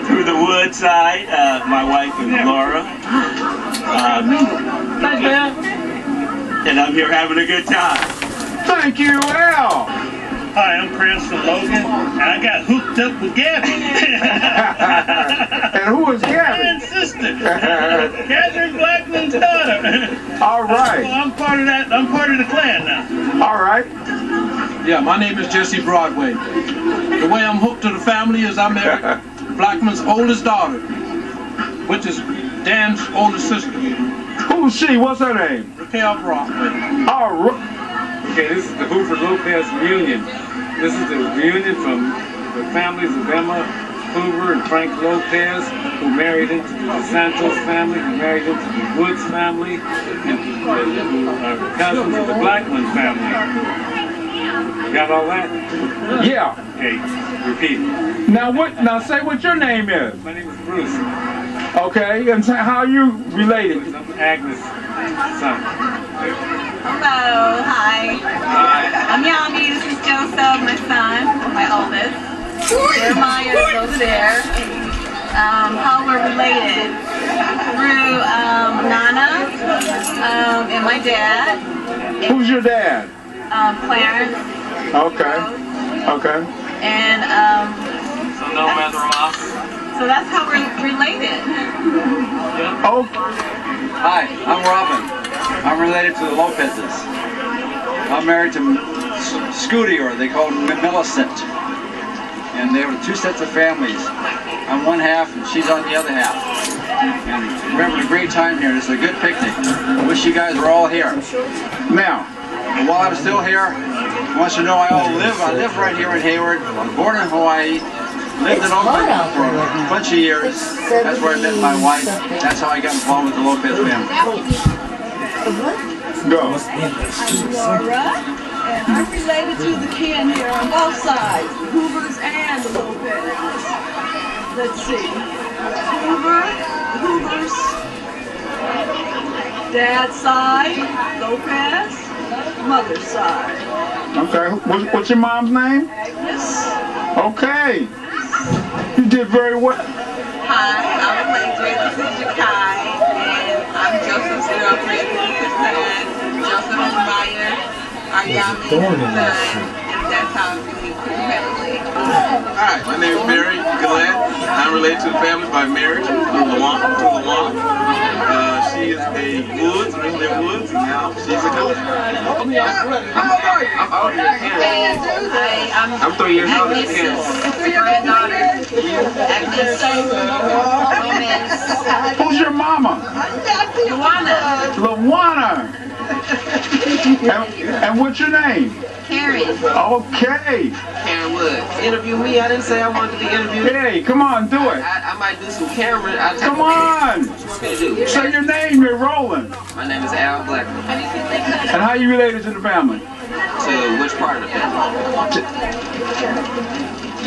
Through the wood side, my wife is Laura. And I'm here having a good time. Thank you, Al. Hi, I'm Chris from Logan, and I got hooked up with Gabby. And who is Gabby? And sister, Catherine Blackman's daughter. All right. So I'm part of that. I'm part of the clan now. All right. Yeah, my name is Jesse Broadway. The way I'm hooked to the family is I married Blackman's oldest daughter, which is Dan's oldest sister. Who's she? What's her name? Raquel Broadway. All right. Okay, this is the Hoover Lopez reunion. This is the reunion from the families of Emma Hoover and Frank Lopez, who married into the Santos family, who married into the Woods family, and cousins of the Blackman family. Got all that? Yeah. Okay, repeat. Now say what your name is. My name is Bruce. Okay, and how are you related? I'm Agnes' son. Hello, hi. I'm Yami, this is Joseph, my son, my oldest. Jeremiah is over there. How we're related? Through Nana and my dad. Who's your dad? Clarence. Okay. Okay. And so that's how we're related. Oh. Hi, I'm Robin. I'm related to the Lopez's. I'm married to Scooty, or they call him Millicent. And they have two sets of families. I'm one half and she's on the other half. And we're having a great time here. This is a good picnic. I wish you guys were all here. Now, while I'm still here, I want you to know I live right here in Hayward. I'm born in Hawaii. Lived in Oakland for a bunch of years. That's where I met my wife. That's how I got involved with the Lopez family. go. I'm Laura, and I'm related to the kin here on both sides, the Hoovers and the Lopez. Let's see. Hoovers, dad's side, Lopez, mother's side. Okay, what's your mom's name? Agnes. Okay. You did very well. Hi, I'm Ladry, this is Jakai, and I'm Joseph's girlfriend, his son, Joseph and Meyer, our Yami son, and that's how we meet the family. Hi, my name is Mary Gillette. I'm related to the family by marriage through Luana. She is a Woods, originally a Woods, and now she's a cousin. Hi, I'm 3 years older than Agnes' him. granddaughter, Agnes Gomez. Who's your mama? Luana. And what's your name? Karen. Okay. Karen Wood. Interview me. I didn't say I wanted to be interviewed. Hey, come on, do it. I might do some camera. Come on. What you want me to do? Say your name, you're rolling. My name is Al Blackman. And how you related to the family? To which part of the family?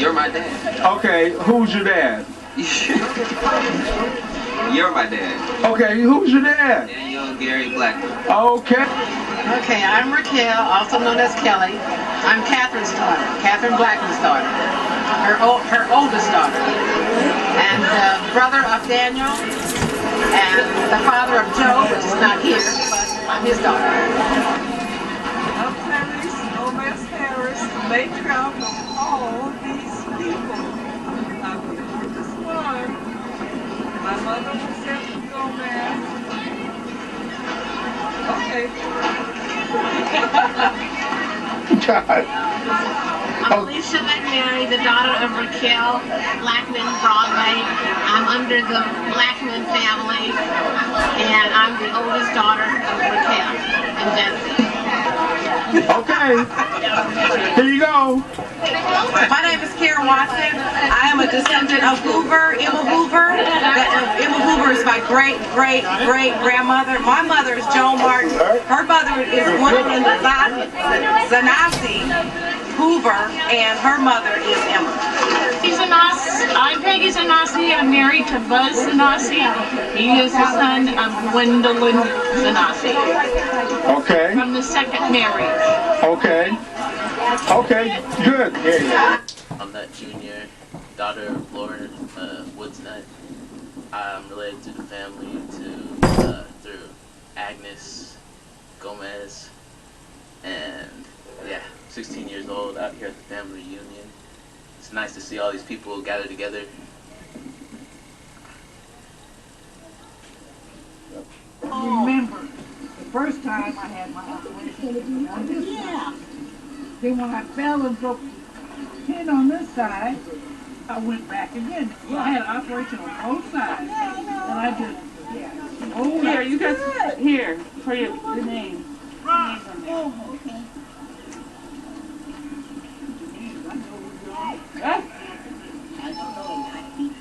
You're my dad. Okay, who's your dad? You're my dad. Okay, who's your dad? Daniel Gary Blackman. Okay. Okay, I'm Raquel, also known as Kelly. I'm Catherine's daughter, Catherine Blackman's daughter, her oldest daughter, and the brother of Daniel, and the father of Joe, which is not here, but I'm his daughter. I'm Paris, Gomez Harris, the matriarch of all these people. I'm the oldest one. My mother was Stephanie Gomez. Okay. God. I'm Alicia McNary, the daughter of Raquel Blackman Broadway. I'm under the Blackman family, and I'm the oldest daughter of Raquel and Jesse. Okay. Here you go. My name is Karen Watson. I am a descendant of Hoover, Emma Hoover. Emma Hoover is my great-great-great-grandmother. My mother is Joan Martin. Her mother is Gwendolyn Zanasi Hoover, and her mother is Emma. I'm Peggy Zanasi. I'm married to Buzz Zanasi. He is the son of Gwendolyn Zanasi. Okay. From the second marriage. Okay. Okay, good. Yeah, yeah. I'm Nut Jr., daughter of Lauren Woods Nut. I'm related to the family through Agnes Gomez, and yeah, 16 years old out here at the family reunion. It's nice to see all these people gather together. Remember, the first time I had my operation on this side. Then when I fell and broke the pin on this side, I went back again. So I had an operation on both sides. And I just, oh, here, you got here for your name. Oh, okay.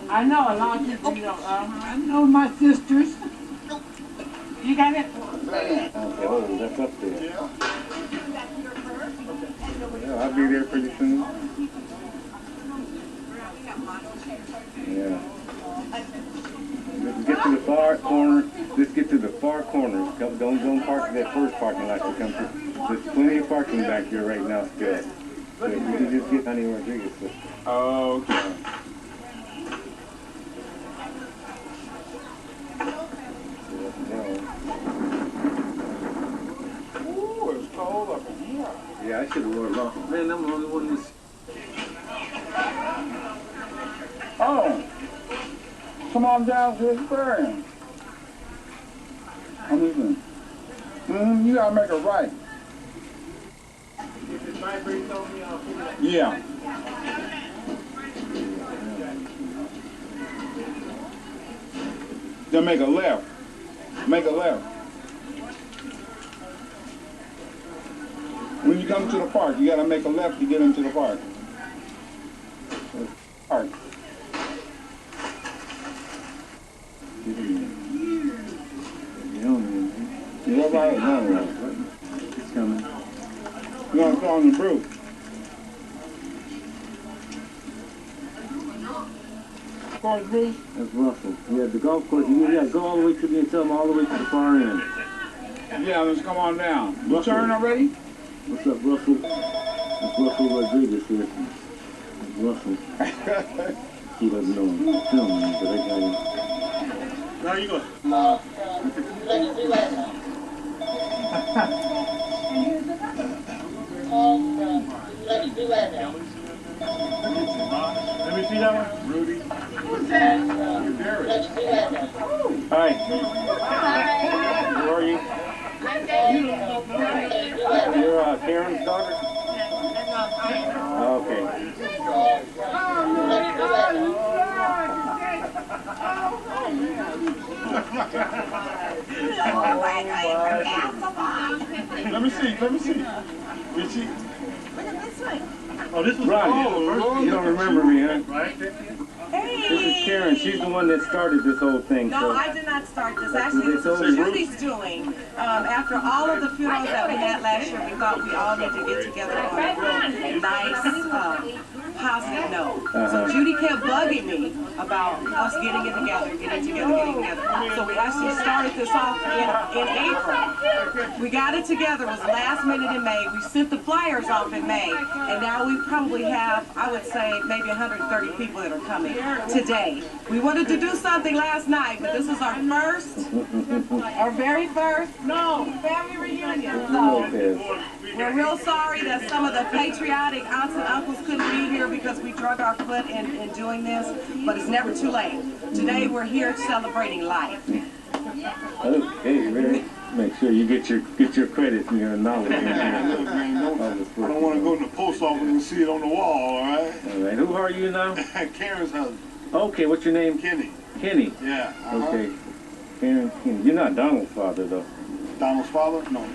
I know a lot of people, you know, I know my sisters. You got it? Oh, that's up there. Yeah, I'll be there pretty soon. Yeah. Let's get to the far corner. Let's get to the far corner. Don't park in that first parking lot to come through. There's plenty of parking back there right now still. So you can just get Honey Rodriguez. Oh, okay. Ooh, it's cold up in here. Yeah, I should have worn long. Man, I'm the only one that's... Oh! Come on down to the aquarium. I'm listening. You gotta make a right. Yeah. Then make a left. Make a left. When you come to the park, you gotta make a left to get into the park. Park. It's coming. You want to go on the brew? Course, Bruce? That's Russell. Yeah, the golf course. You gotta go all the way to the tell them all the way to the far end. Yeah, let's come on down. You turn already? What's up, Russell? That's Russell Rodriguez here. That's Russell. He doesn't know him. Film me, but I got him. How you going? Let me see that one. Rudy. Who's that? Hi. Who are you? You're Karen's daughter? Okay. Let me see. Let me see. Did she? Look at this way. Oh, this was Ronnie. You don't remember me, huh? Right? Hey! This is Karen. She's the one that started this whole thing. No, so. I did not start this. Actually, this is Judy's doing. After all of the funerals that we had last year, we thought we all need to get together on a real nice, positive note. So Judy kept bugging me about us getting together. So we actually started this off in April. We got it together. It was last minute in May. We sent the flyers off in May, and now we probably have, I would say, maybe 130 people that are coming today. We wanted to do something last night, but this is our very first family reunion. So we're real sorry that some of the patriotic aunts and uncles couldn't be here because we drug our foot in doing this, but it's never too late. Today we're here celebrating life. Okay, man. Make sure you get your credit and your knowledge in here. I don't want to go to the post office and see it on the wall, all right? All right. Who are you now? Karen's husband. Okay, what's your name? Kenny. Kenny? Yeah. Okay. Karen, Kenny. You're not Donald's father, though. Donald's father? No.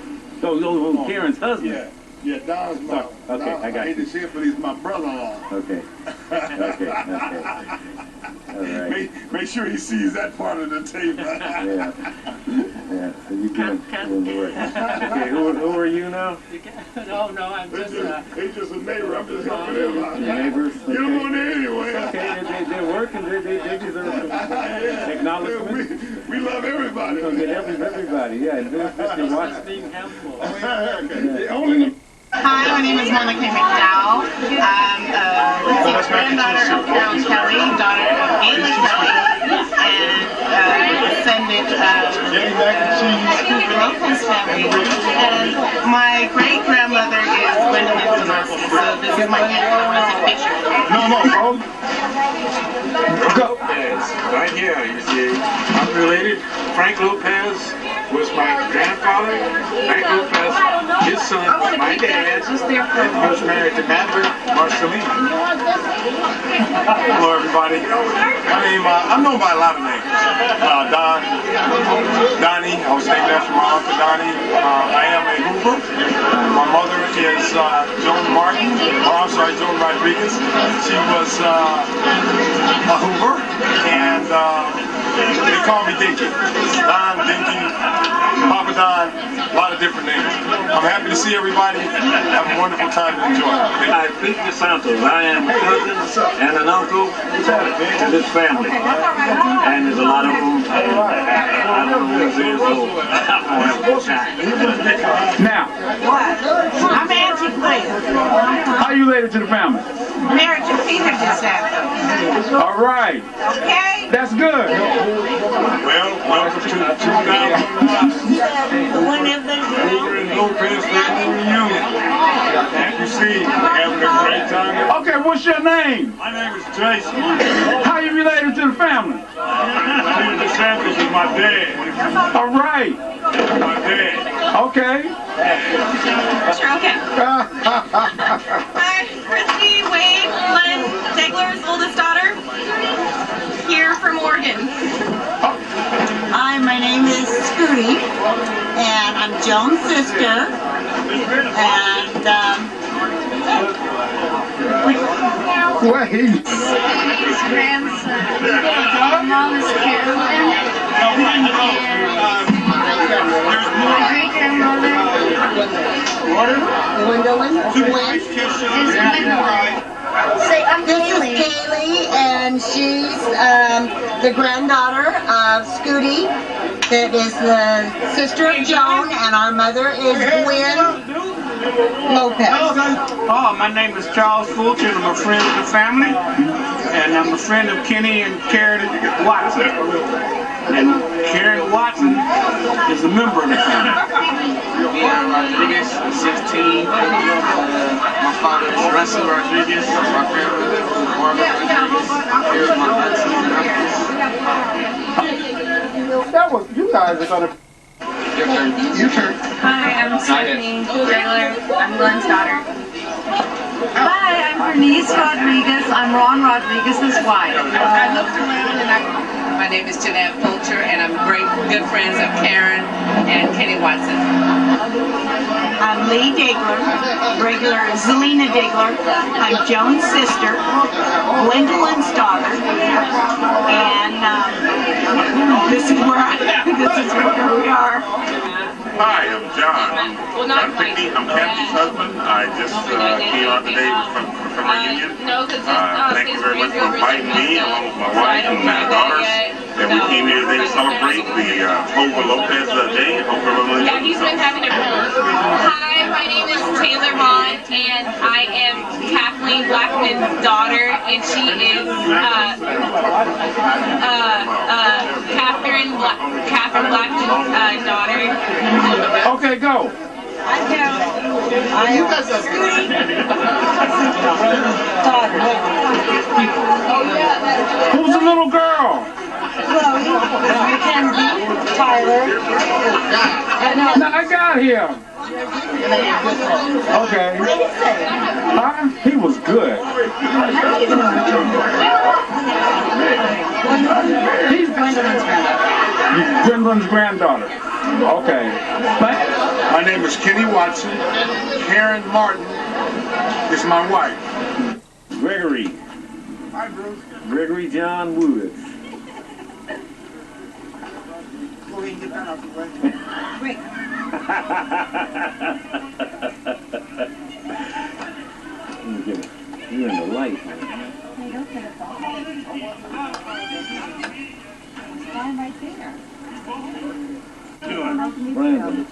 Oh, Karen's husband? Yeah. Yeah, Don's my... Okay, I got you. I hate to say it, but he's my brother-in-law. Okay. Okay. All right. Make sure he sees that part of the tape. Yeah. So you can the work. Okay, who are you now? No, I'm just he's just a neighbor. I'm just helping him out. Neighbors? Okay. You don't want it anyway. Okay, they're working. They deserve some acknowledgement. We love everybody. We're going to get everybody, yeah. And just watch. being helpful. Okay. Only Hi, my name is Monica McDowell. I'm granddaughter of Carol Kelly, daughter of Galen Kelly, and descendant of Hoover Lopez family. And my great-grandmother is Gwendolyn Zanoski, so this is my aunt. I want to take a picture. No, Go. Right here, you see. I'm related. Frank Lopez was my grandfather. Frank Lopez, his son, my dad. He was married to Madeline Marceline. hello everybody. My name, I'm known by a lot of names. Donnie, I was named after my uncle Donnie. I am a Hoover. My mother is Joan Martin, Joan Rodriguez. She was a Hoover, and they call me Dinky. Don, Dinky, Papa Don, a lot of different names. I'm happy to see everybody. Have a wonderful time to enjoy. I Pete DeSantos. I am a cousin and an uncle to this family. And there's a lot of them. I don't know who's there, so I'm going to have a good time. Now, What? I'm Auntie Gwen. how you related to the family? Married to Peter just happened. All right. Okay? That's good. Well, welcome to 2000 Hoover and Lopez family reunion. As you see, we're having a great time. Okay, what's your name? My name is Jason. How you related to the family? Peter DeSantis is my dad. All right. My dad. Okay. Sure, okay. Hi, Christy Wade, Glenn Degler's oldest daughter, here from Oregon. Hi, my name is Scooty, and I'm Joan's sister, and Wait. His grandson. My mom is Carolyn. My great-grandmother Gwendolyn. is Gwendolyn. Say, I'm This is Kaylee, and she's the granddaughter of Scooty, that is the sister of Joan, and our mother is Gwen Lopez. Oh, my name is Charles Fulton. I'm a friend of the family, and I'm a friend of Kenny and Karen Watson. And Karen Watson is a member of the family. Mia Rodriguez, 16. My father is Russell Rodriguez. My grandmother is Barbara Rodriguez. Here's my aunts and uncles. That was, you guys are gonna. Your turn. Your turn. Hi, I'm Stephanie Degler. I'm Glenn's daughter. Hi, I'm Bernice Rodriguez. I'm Ron Rodriguez's wife. I looked around and My name is Jeanette Fulcher, and I'm great good friends of Karen and Kenny Watson. I'm Lee Degler, regular Zelina Degler. I'm Joan's sister, Gwendolyn's daughter, and this is where we are. Hi, I'm John. John Pickney. I'm Kathy's husband. I just came out today from reunion. Thank you very much for inviting me along with my wife and my daughters. And we came here today to celebrate the Hoover Lopez Day. Yeah, he's been having a Hi, my name is Taylor Vaughn, and I am Kathleen Blackman's daughter, and she is Catherine Blackman's daughter. Okay, go. I am Scooty, daughter. Who's the little girl? Chloe, Mackenzie, Tyler. No, I got him. Okay. Huh? He was good. He's Gwendolyn's granddaughter. Gwendolyn's granddaughter. Okay. My name is Kenny Watson. Karen Martin is my wife. Gregory. Hi, Bruce. Gregory John Woods. Go ahead and get that out the way. Quick. You're in the light, man. Stand right there. Brandon.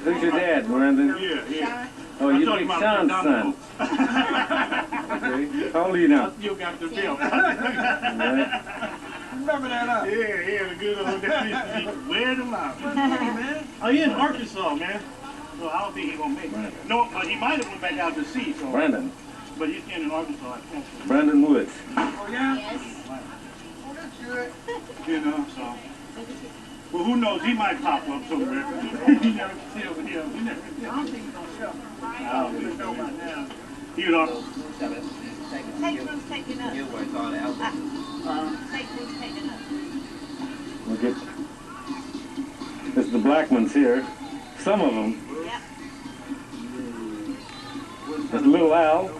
Who's your dad, Brandon? Yeah. Oh, I'm you talking Big about Sean's son. Okay. How old are you now? You got the bill. Right. Remember that up? Yeah, the good old days. Wear them out. Man. Oh, he in Arkansas, man. So I don't think he's gonna make it. No, but he might have went back out to sea. So. Brandon. But he's staying in Arkansas. I think. Brandon Woods. Oh yeah. Yes. Oh, that's good. You know, so. Well, who knows? He might pop up somewhere. You never tell with him. You never tell. I don't think he's gonna show. I don't even know about now. He was on. Take room's taken up. Take room's taken up. Look at. It's the Blackmans here. Some of them. Yep. There's Little Al.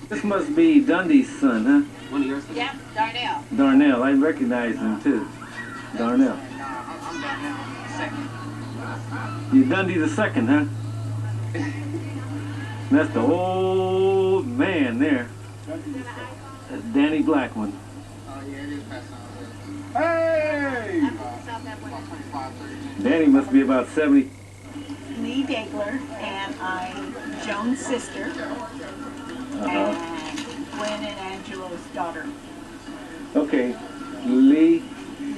This must be Dundee's son, huh? One of yours? Yep, Darnell. Darnell. I recognize him too. Darnell. I'm Darnell second. You Dundee the second, huh? That's the old man there. That's Danny Blackman. Oh, yeah, it is past Hey! Danny must be about 70. Lee Dagler, and I'm Joan's sister, and Gwen and Angelo's daughter. Okay, Lee.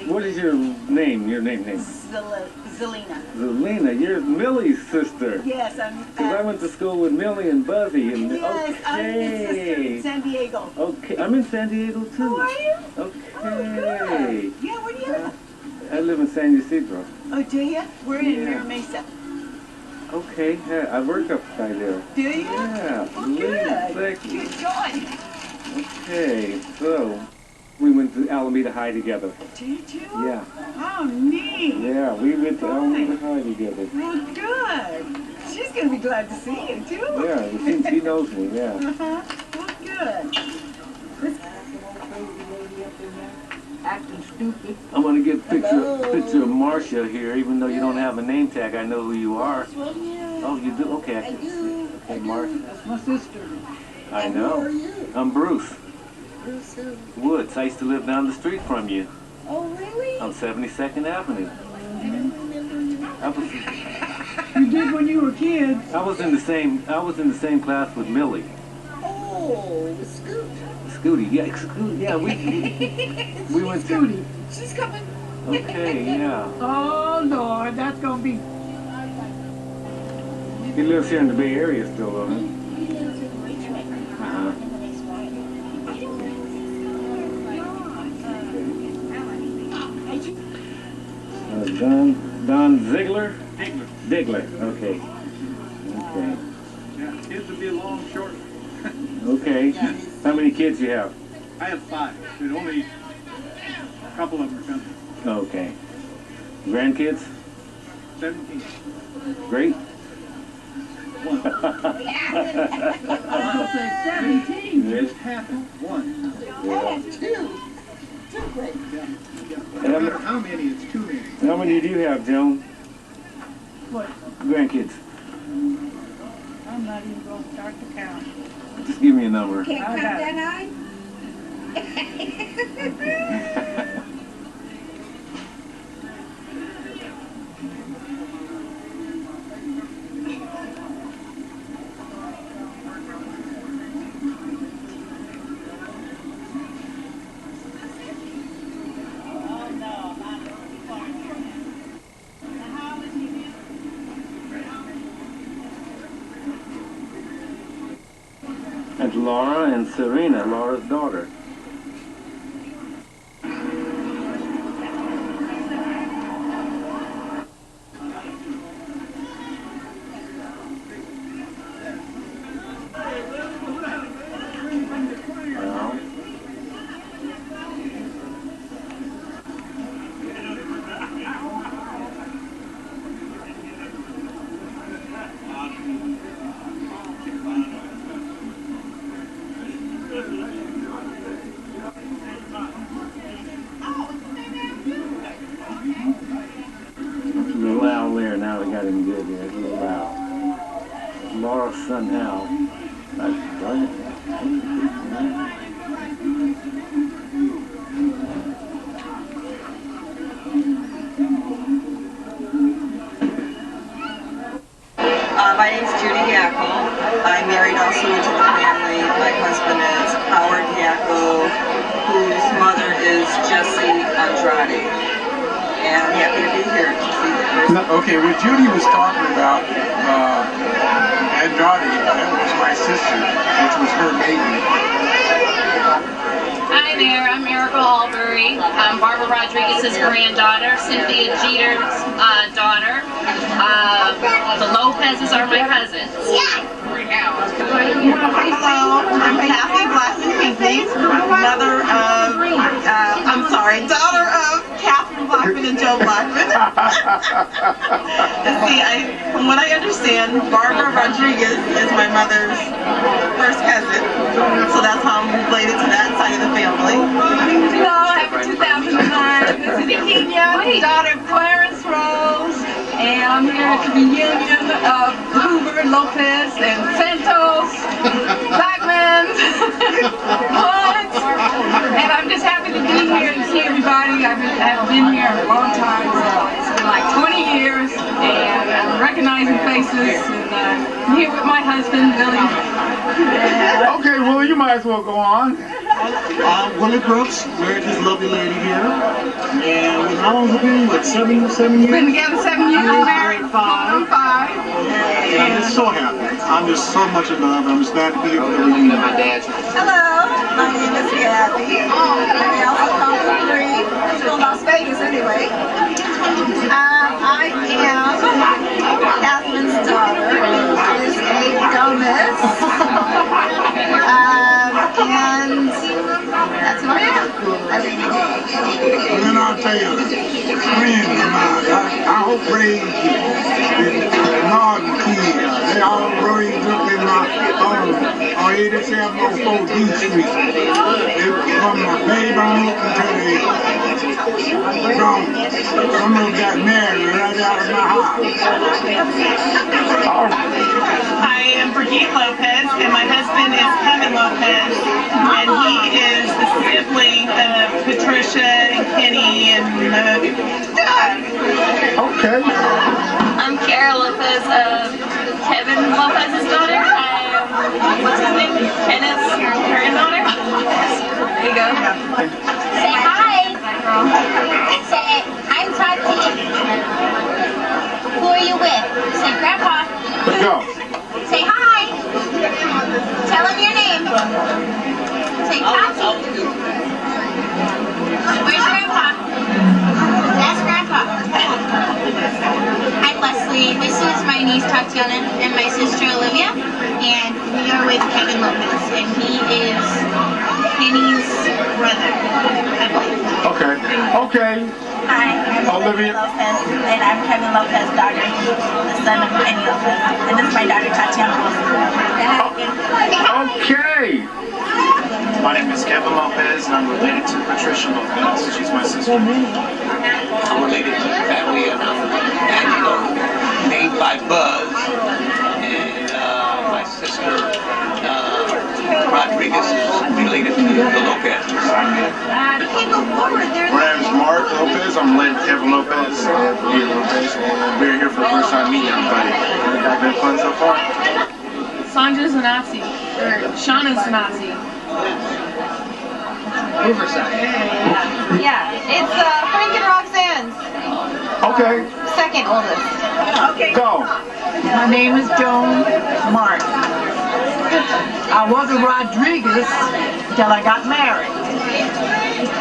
What is your name? Your name? Zelina. Zelina, you're Millie's sister. Yes, I'm. Because I went to school with Millie and Buzzy. And, Yes, I'm his sister in San Diego. Okay, I'm in San Diego too. How are you? Okay. Oh, good. Yeah, where do you live? I live in San Ysidro. Oh, do you? We're in Mira Mesa. Okay, yeah, I work up by there. Do you? Yeah. Oh, good. Good joy. Okay, so we went to Alameda High together. Did you? Yeah. Oh, neat. Yeah, we went to Alameda High together. Well, good. She's going to be glad to see you, too. Yeah, she knows me, yeah. Uh-huh. Well, good. Acting stupid. I'm going to get a picture of Marcia here, even though you don't have a name tag. I know who you are. Oh, you do? Okay, I can see. Okay, Marcia. That's my sister. I know. I'm Bruce. Bruce who? Woods. I used to live down the street from you. Oh, really? On 72nd Avenue. I was, You did when you were kids. I was in the same class with Millie. Oh, Scoot. Scooty, yeah, Scooty, yeah, we went to. Scooty. She's coming. Okay, yeah. Oh, Lord, that's going to be. He lives here in the Bay Area still, though, huh? Don Ziegler? Diggler, okay. Okay. Yeah, kids will be a long, short. Okay. How many kids you have? I have 5. There's only a couple of them are coming. Okay. Grandkids? 17. Great. One. I'll say 17. Just half of one. That's 2. 2 great. Yeah. No matter how many, it's too many. How many do you have, Joan? What? Grandkids? I'm not even going to start to count. Just give me a number. Can't count that high? That's Laura and Serena, Laura's daughter. Little Al there, now we got him good here. Little Al. Laura's son Al. That's right. My name is Judy Yackel, Okay, when Judy was talking about Andrade, that was my sister, which was her maiden. Hi there, I'm Erica Albury. I'm Barbara Rodriguez's granddaughter, Cynthia Jeter's daughter. The Lopez's are my cousins. Hello, I'm Kathy Blackman-Pinckney, daughter of Catherine Blackman and Joe Blackman. See, from what I understand, Barbara Rodriguez is my mother's first cousin, so that's how I'm related to that side of the family. Hello, happy 2009. This is Kenya, daughter of Clarence Rose, and I'm here at the reunion of Hoover, Lopez, and Santos, Blackman, Hunt, and I'm just happy to be here and see everybody. I've been here a long time, so it's been like 20 years, and I'm recognizing faces, and I'm here with my husband, Billy. Okay, Willie, you might as well go on. Willie Brooks, married this lovely lady here. And how long have we been? What, 7 years? We've been together 7 years, married 5. And I'm just so happy. I'm just so much in love. I'm just glad to be here with the reunion of my dad. Hello, my name is Gabby. I also come from from Las Vegas anyway. I am Catherine's daughter, Alice A. Gomez. And that's who I am. And then I'll tell you, friends of mine, I hope raised Northern Key. They all raised up in my home on 8704 D Street. From my baby on up until they gone. Some of them got married right out of my house. I am Brigitte Lopez, and my husband is Kevin Lopez, and he is the sibling of Patricia and Kenny and Okay. I'm Kara Lopez, Kevin Lopez's daughter. What's his name? Kenneth's granddaughter. There you go. Say hi. Say, I'm Tati. Who are you with? Say, Grandpa. Let's go. Say hi. Tell him your name. Say, Tati. Where's Grandpa? That's Grandpa. I'm Leslie. This is my niece Tatiana and my sister Olivia. And we are with Kevin Lopez. And he is Kenny's brother, I believe. Okay. Okay. Hi, I'm Olivia Lopez, and I'm Kevin Lopez's daughter, the son of Kenny Lopez. And this is my daughter, Tatiana. Okay. My name is Kevin Lopez, and I'm related to Patricia Lopez. She's my sister. I'm related to the family of Angelo, named by Buzz, and my sister Rodriguez is related to the Lopez's. My name is Mark Lopez. I'm related to Kevin Lopez and Leah Lopez, and we're here for the first time meeting everybody. Has been fun so far? Sandra Zanazzi, or Shauna Zanazzi. Oversight. Yeah, it's Frank and Roxanne's. Okay. Second oldest. Okay. Go. My name is Joan Mark. I was a Rodriguez till I got married.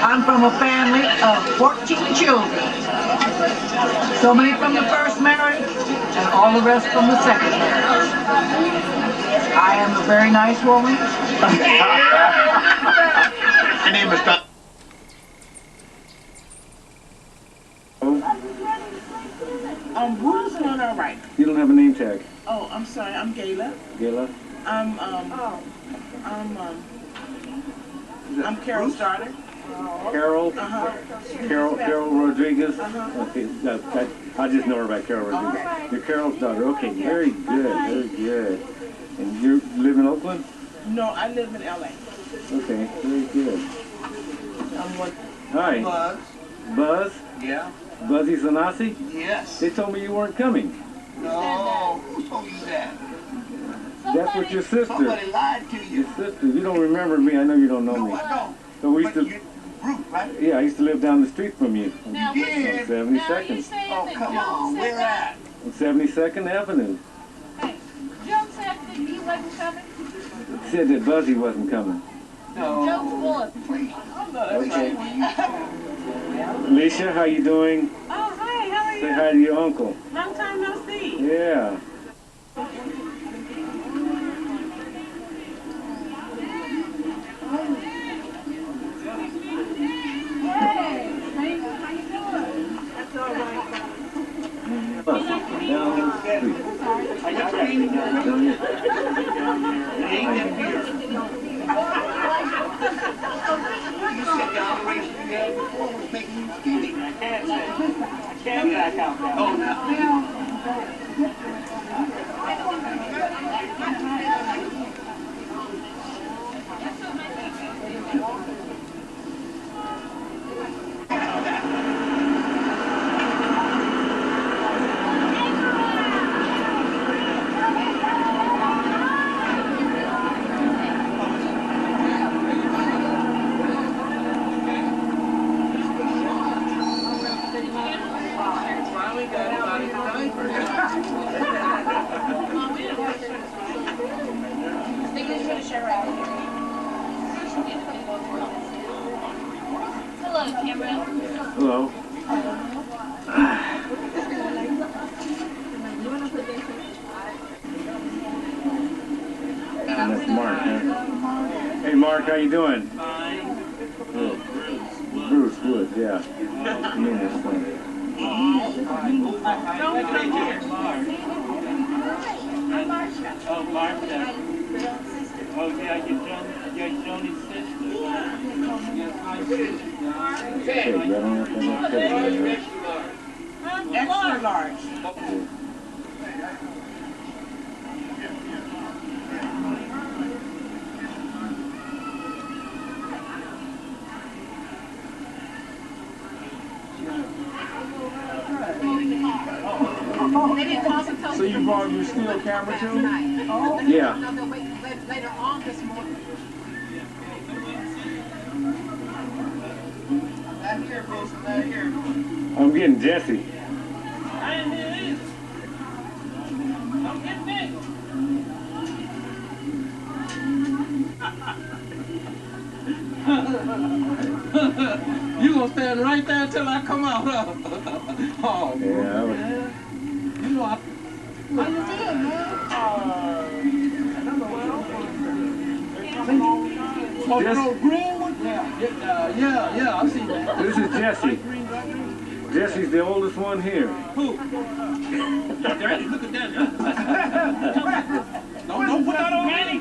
I'm from a family of 14 children. So many from the first marriage and all the rest from the second marriage. I am a very nice woman. My name is Don. Who's on our right? You don't have a name tag. Oh, I'm sorry. I'm Gayla. Gayla? I'm Carol's daughter. Carol? Carol Rodriguez? Uh-huh. Okay, I just know her by Carol Rodriguez. Right. You're Carol's daughter. Okay, very good, very good. And you live in Oakland? No, I live in LA. Okay, very good. I'm with Hi. Buzz. Buzz? Yeah. Buzzy Zanassi? Yes. They told me you weren't coming. No, who told you that? That's what your sister. Somebody lied to you. Your sister. You don't remember me. I know you don't know me. No, I don't. So we used to. Group, right? Yeah, Yeah, I used to live down the street from you. Now, On 72nd. oh, come on, where at? On 72nd Avenue. Joe said that he wasn't coming. It said that Buzzy wasn't coming. Joe's full of. Okay. Alicia, how you doing? Oh, hi, how are you? Say hi to your uncle. Long time no see. Yeah. Hello, Cameron. Hello. And that's Mark, huh? Hey, Mark, how you doing? Good. Bruce Woods, yeah. Nina's son. Oh, Martha. Oh, yeah, you're Johnny's sister. Hey, you don't have to have Extra large. So you brought your steel camera too? Yeah. Later on this morning. Not here, Wilson, not here. I'm getting Jesse. I didn't hear this. Don't get me. You gonna stand right there until I come out, huh? Oh, Yeah, I was... you know I... How you doing, man? Oh, you know green one? Yeah, I see that. This is Jesse. Jesse's the oldest one here. Who? Yeah, Daddy, look at that. Don't put that on Daddy.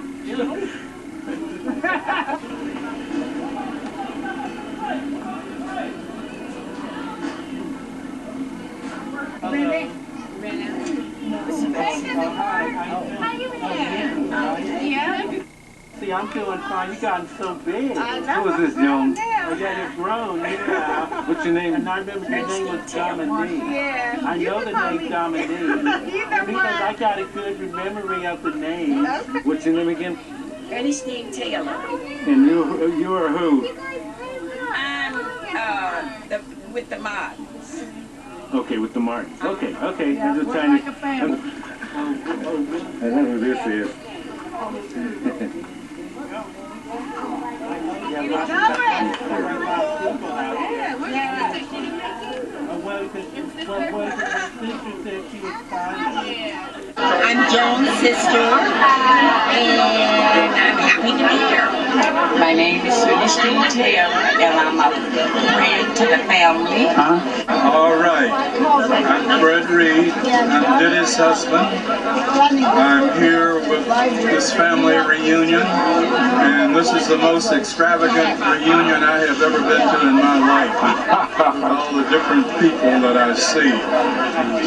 How you doing? Yeah. See, I'm doing fine. You gotten so big. I know. Who is this, Jones? Oh, yeah, you've grown, yeah. What's your name? And I remember your name was Dominique. Yeah. I know the name Dominique. You know Because I what? got a good memory of the name. What's your name again? Ernestine Taylor. And you are who? I'm with the mods. Okay, with the Martins. Okay. I'm just trying to... I know who this is. I'm Joan's sister, and I'm happy to be here. My name is Ernestine Taylor, and I'm a friend to the family. All right. I'm Fred Reed. I'm Diddy's husband. I'm here with this family reunion, and this is the most extravagant reunion I have ever been to in my life, with all the different people that I see.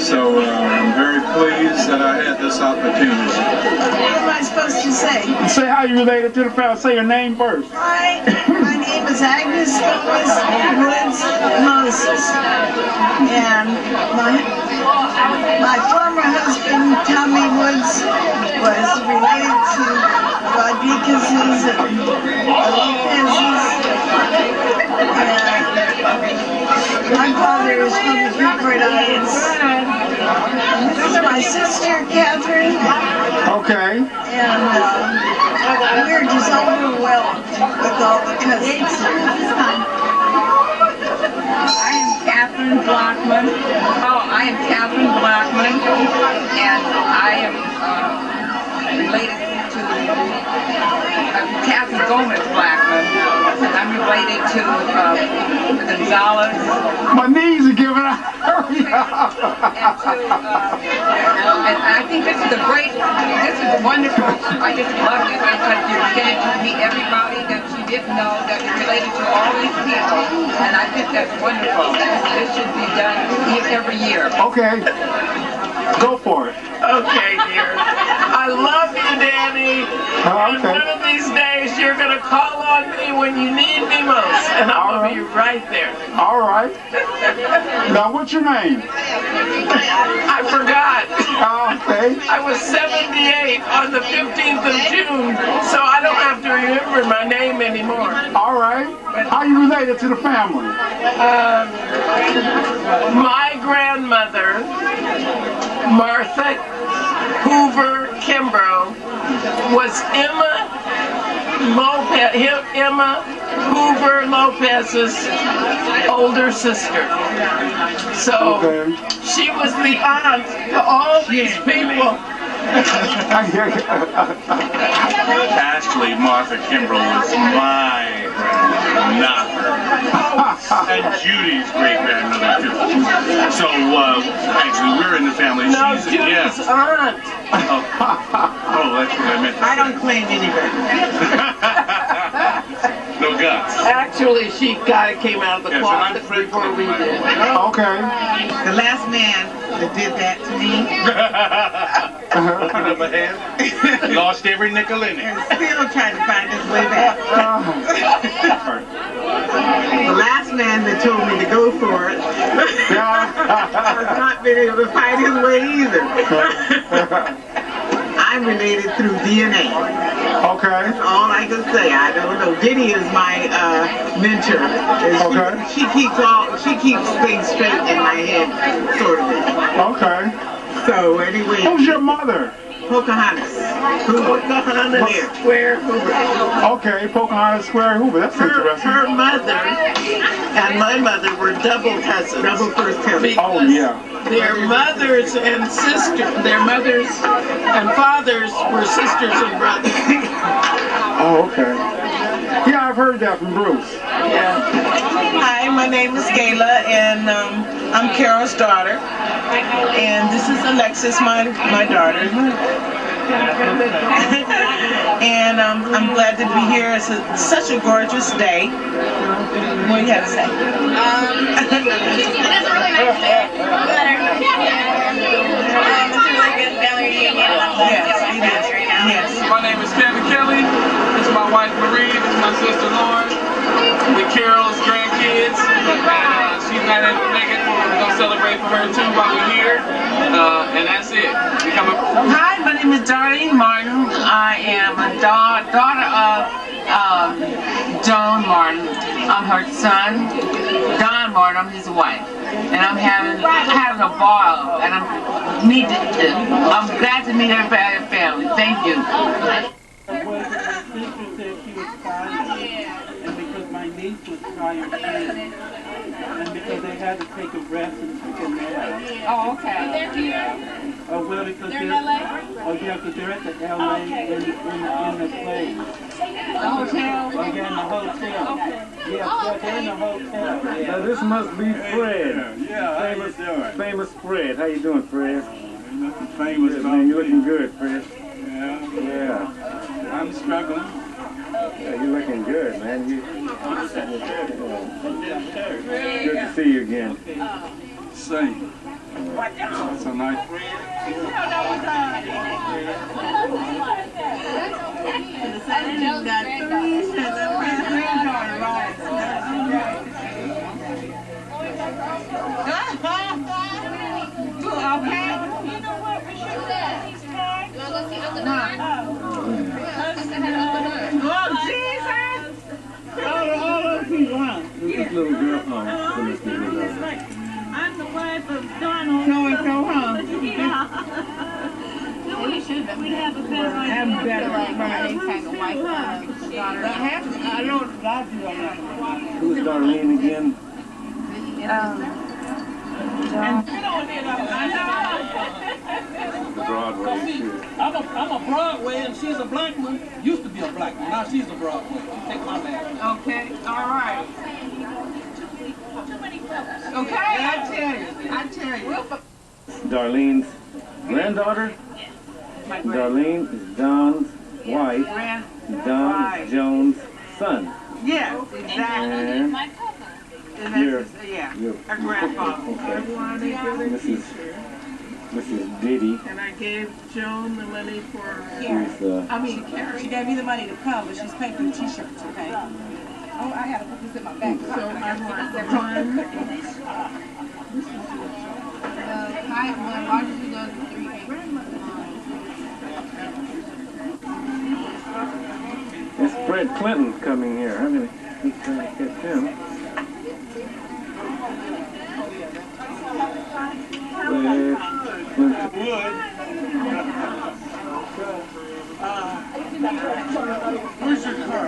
So I'm very pleased that I had this opportunity. What am I supposed to say? Say how you related to the family. Say your name first. Hi, my name is Agnes Gomez Woods Moses, and my former husband Tommy Woods was related to Rodriguez's and Lopez's, and This is my sister, Catherine. Okay. And we're just overwhelmed with all the cousins. I am Catherine Blackman. I am Catherine Blackman, and I am related to Catherine Gomez Blackman. I'm related to Gonzalez. My knees are giving out. And I think this is wonderful. I just love it because you get to meet everybody that you didn't know, that you're related to all these people, and I think that's wonderful. This should be done every year. Okay. Go for it. Okay, dear. I love you, Danny. And one of these days you're going to call on me when you need me most, and I'm going to be right there. All right. Now, what's your name? I forgot. Okay. I was 78 on the 15th of June, so I don't have to remember my name anymore. All right. How are you related to the family? My grandmother, Martha Hoover Kimbrough, was Emma Hoover Lopez's older sister. So she was the aunt to all these people. Actually, Martha Kimbrough was my grandmother, not her. And Judy's great-grandmother, too. So, actually, we're in the family. No, She's Judy's aunt. Oh, that's what I meant to say. I don't claim anybody. No guts. Actually, she kind of came out of the closet before we did. Okay. The last man that did that to me. Open up a hand. Lost every nickel in it. And still trying to find his way back. The last man that told me to go for it has not been able to find his way either. I'm related through DNA. Okay. That's all I can say. I don't know. Diddy is my mentor. She keeps things straight in my head, sort of. Okay. So anyway. Who's your mother? Pocahontas. Pocahontas Square Hoover. Okay, Pocahontas Square Hoover. That's interesting. Her mother and my mother were double cousins. Double first cousins. Oh, yeah. Their mothers and fathers were sisters and brothers. Oh, okay. Yeah, I've heard that from Bruce. Yeah. Hi, my name is Gayla, and I'm Carol's daughter. And this is Alexis, my daughter. And I'm glad to be here. It's such a gorgeous day. What do you have to say? It is a really nice day. It's a really good family reunion. Yes. My name is Kevin Kelly. This is my wife Marie. This is my sister Lauren. The Carol's grandkids. She's not able to make it. We're going to celebrate for her too while we're here. And that's it. Hi, my name is Darlene Martin. I am a daughter of Joan Martin. I'm her son. Don Martin, I'm his wife. And I'm having a ball. And I'm glad to meet everybody in the family. Thank you. My niece was tired too, and because they had to take a rest and took a nap. Oh, okay. They're here? Oh, well, because they're in LA? Oh, yeah, because they're at the LA in the place. The hotel? Oh, yeah, in the hotel. Okay. Yeah, they're in the hotel. Yeah. Now this must be Fred. Yeah, how you doing? Famous Fred. How you doing, Fred? Nothing famous Good, about man. You're looking good, Fred. Yeah. I'm struggling. Yeah, you're looking good, man. Good to see you again. Same. That's a nice. This little girl, I'm the wife of I'm better. Like any kind of wife, daughter. I know a lot of people. Who's Darlene again? The Broadway. I'm a Broadway and she's a black one. Used to be a black one. Now she's a Broadway. She take my land. Okay, all right. Okay, I tell you. Darlene's granddaughter? Darlene is Don's wife. Don Jones' son. Yes, exactly. And your her grandfather. Okay. Mrs. Diddy. And I gave Joan the money for She gave me the money to come, but she's paying for the t-shirts, okay? Oh, I gotta put this in my bag. So I want That's Fred Clinton coming here. I'm gonna keep trying to catch him. Where's your car?